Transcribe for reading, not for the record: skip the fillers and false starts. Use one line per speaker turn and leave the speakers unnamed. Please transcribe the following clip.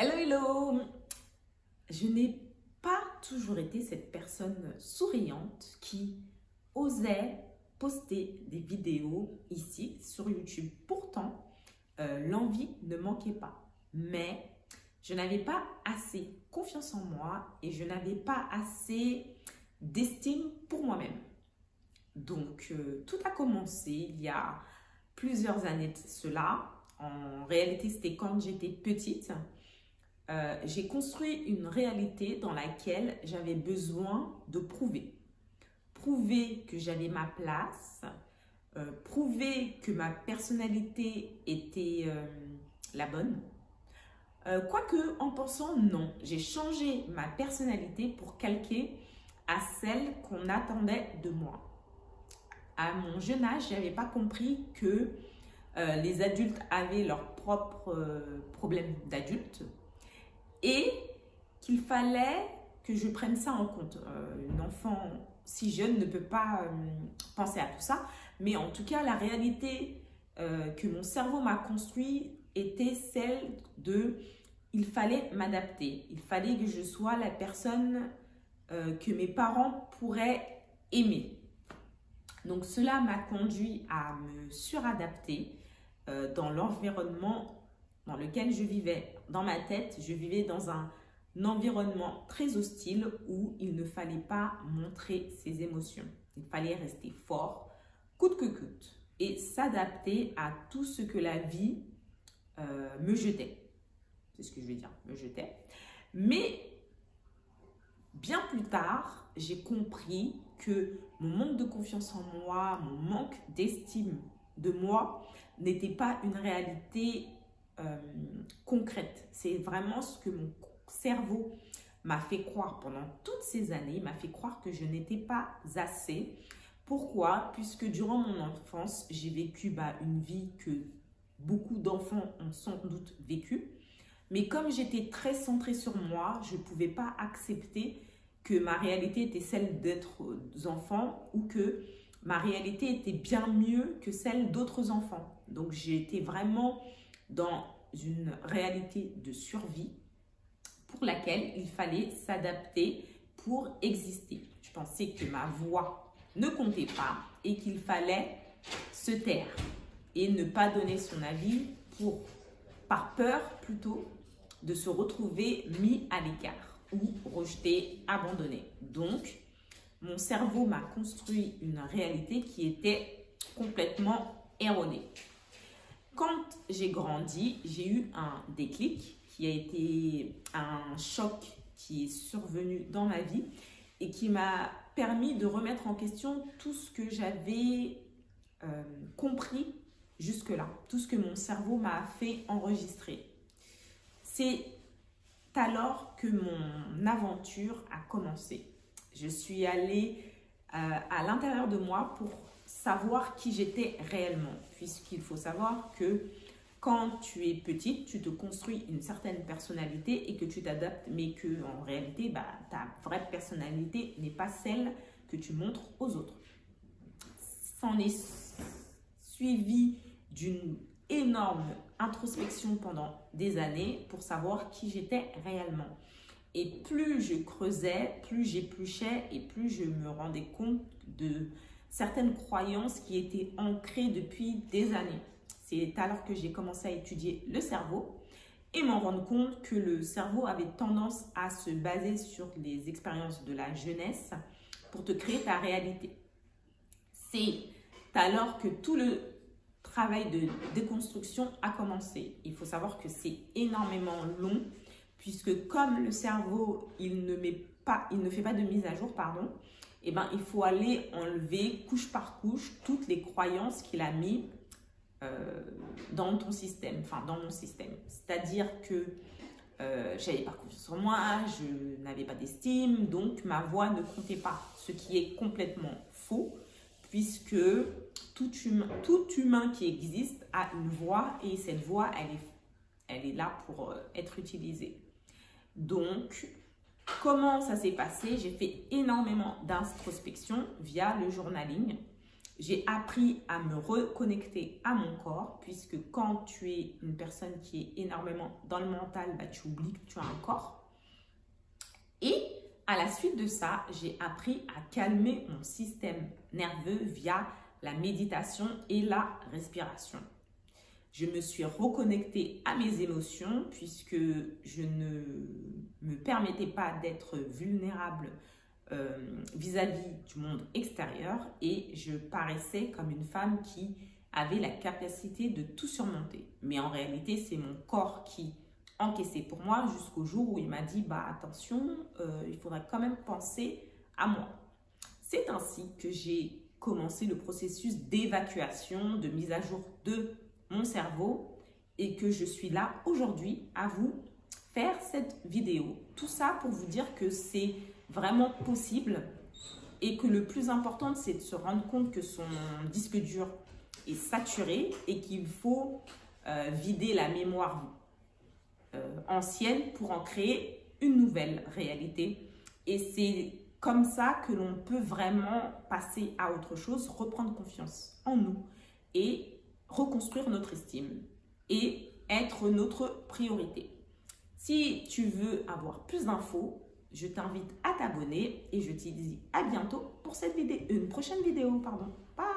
Hello, hello! Je n'ai pas toujours été cette personne souriante qui osait poster des vidéos ici sur YouTube. Pourtant, l'envie ne manquait pas. Mais je n'avais pas assez confiance en moi et je n'avais pas assez d'estime pour moi-même. Donc, tout a commencé il y a plusieurs années de cela. En réalité, c'était quand j'étais petite. J'ai construit une réalité dans laquelle j'avais besoin de prouver. Prouver que j'avais ma place, prouver que ma personnalité était la bonne. Quoique, en pensant non, j'ai changé ma personnalité pour calquer à celle qu'on attendait de moi. À mon jeune âge, je n'avais pas compris que les adultes avaient leurs propres problèmes d'adultes et qu'il fallait que je prenne ça en compte. Un enfant si jeune ne peut pas penser à tout ça, mais en tout cas, la réalité que mon cerveau m'a construit était celle de il fallait m'adapter, il fallait que je sois la personne que mes parents pourraient aimer. Donc cela m'a conduit à me suradapter dans l'environnement dans lequel je vivais. Dans ma tête, je vivais dans un environnement très hostile où il ne fallait pas montrer ses émotions. Il fallait rester fort, coûte que coûte, et s'adapter à tout ce que la vie me jetait. C'est ce que je veux dire, me jetait. Mais bien plus tard, j'ai compris que mon manque de confiance en moi, mon manque d'estime de moi n'était pas une réalité concrète. C'est vraiment ce que mon cerveau m'a fait croire pendant toutes ces années, m'a fait croire que je n'étais pas assez. Pourquoi? Puisque durant mon enfance, j'ai vécu une vie que beaucoup d'enfants ont sans doute vécue. Mais comme j'étais très centrée sur moi, je ne pouvais pas accepter que ma réalité était celle d'être enfant ou que ma réalité était bien mieux que celle d'autres enfants. Donc j'étais vraiment dans une réalité de survie pour laquelle il fallait s'adapter pour exister. Je pensais que ma voix ne comptait pas et qu'il fallait se taire et ne pas donner son avis par peur plutôt de se retrouver mis à l'écart ou rejeté, abandonné. Donc, mon cerveau m'a construit une réalité qui était complètement erronée. Quand j'ai grandi, j'ai eu un déclic qui a été un choc qui est survenu dans ma vie et qui m'a permis de remettre en question tout ce que j'avais compris jusque-là, tout ce que mon cerveau m'a fait enregistrer. C'est alors que mon aventure a commencé. Je suis allée à l'intérieur de moi pour savoir qui j'étais réellement, puisqu'il faut savoir que quand tu es petite, tu te construis une certaine personnalité et que tu t'adaptes, mais que en réalité, ta vraie personnalité n'est pas celle que tu montres aux autres. S'en est suivi d'une énorme introspection pendant des années pour savoir qui j'étais réellement. Et plus je creusais, plus j'épluchais et plus je me rendais compte de certaines croyances qui étaient ancrées depuis des années. C'est alors que j'ai commencé à étudier le cerveau et m'en rendre compte que le cerveau avait tendance à se baser sur les expériences de la jeunesse pour te créer ta réalité. C'est alors que tout le travail de déconstruction a commencé. Il faut savoir que c'est énormément long puisque comme le cerveau, il ne fait pas de mise à jour, il faut aller enlever couche par couche toutes les croyances qu'il a mis dans ton système, dans mon système. C'est-à-dire que je n'avais pas confiance en moi, je n'avais pas d'estime, donc ma voix ne comptait pas, ce qui est complètement faux, puisque tout humain qui existe a une voix et cette voix, elle est là pour être utilisée. Donc, comment ça s'est passé? J'ai fait énormément d'introspection via le journaling. J'ai appris à me reconnecter à mon corps, puisque quand tu es une personne qui est énormément dans le mental, bah, tu oublies que tu as un corps. Et à la suite de ça, j'ai appris à calmer mon système nerveux via la méditation et la respiration. Je me suis reconnectée à mes émotions puisque je ne me permettais pas d'être vulnérable vis-à-vis du monde extérieur et je paraissais comme une femme qui avait la capacité de tout surmonter. Mais en réalité, c'est mon corps qui encaissait pour moi jusqu'au jour où il m'a dit « bah attention, il faudra quand même penser à moi ». C'est ainsi que j'ai commencé le processus d'évacuation, de mise à jour de mon cerveau et que je suis là aujourd'hui à vous faire cette vidéo. Tout ça pour vous dire que c'est vraiment possible et que le plus important, c'est de se rendre compte que son disque dur est saturé et qu'il faut vider la mémoire ancienne pour en créer une nouvelle réalité. Et c'est comme ça que l'on peut vraiment passer à autre chose, reprendre confiance en nous et reconstruire notre estime et être notre priorité. Si tu veux avoir plus d'infos, je t'invite à t'abonner et je te dis à bientôt pour une prochaine vidéo. Bye.